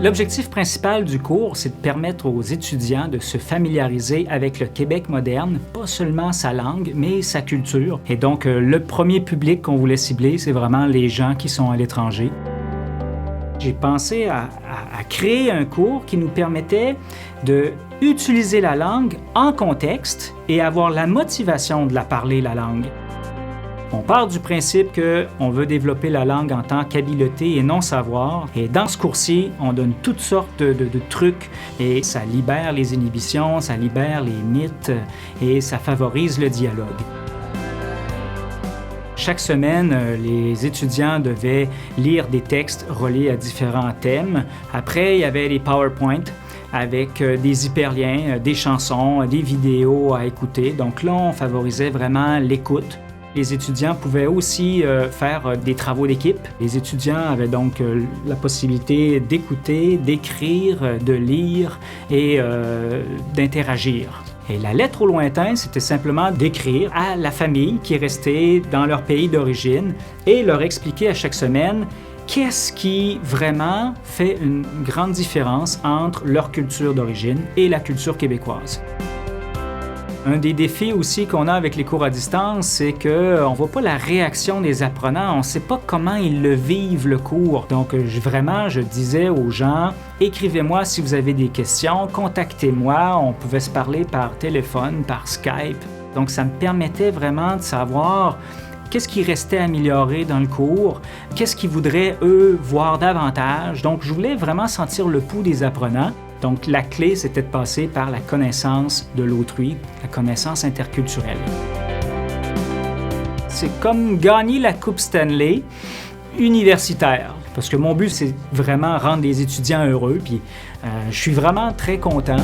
L'objectif principal du cours, c'est de permettre aux étudiants de se familiariser avec le Québec moderne, pas seulement sa langue, mais sa culture. Et donc, le premier public qu'on voulait cibler, c'est vraiment les gens qui sont à l'étranger. J'ai pensé à créer un cours qui nous permettait d'utiliser la langue en contexte et avoir la motivation de la parler, la langue. On part du principe qu'on veut développer la langue en tant qu'habileté et non savoir. Et dans ce cours-ci, on donne toutes sortes de trucs et ça libère les inhibitions, ça libère les mythes et ça favorise le dialogue. Chaque semaine, les étudiants devaient lire des textes reliés à différents thèmes. Après, il y avait les PowerPoint avec des hyperliens, des chansons, des vidéos à écouter. Donc là, on favorisait vraiment l'écoute. Les étudiants pouvaient aussi faire des travaux d'équipe. Les étudiants avaient donc la possibilité d'écouter, d'écrire, de lire et d'interagir. Et la lettre au lointain, c'était simplement d'écrire à la famille qui est restée dans leur pays d'origine et leur expliquer à chaque semaine qu'est-ce qui vraiment fait une grande différence entre leur culture d'origine et la culture québécoise. Un des défis aussi qu'on a avec les cours à distance, c'est qu'on ne voit pas la réaction des apprenants, on ne sait pas comment ils le vivent le cours. Donc je disais aux gens, écrivez-moi si vous avez des questions, contactez-moi, on pouvait se parler par téléphone, par Skype. Donc ça me permettait vraiment de savoir qu'est-ce qui restait à améliorer dans le cours, qu'est-ce qu'ils voudraient eux voir davantage. Donc je voulais vraiment sentir le pouls des apprenants. Donc, la clé, c'était de passer par la connaissance de l'autrui, la connaissance interculturelle. C'est comme gagner la Coupe Stanley universitaire, parce que mon but, c'est vraiment rendre les étudiants heureux, puis je suis vraiment très content.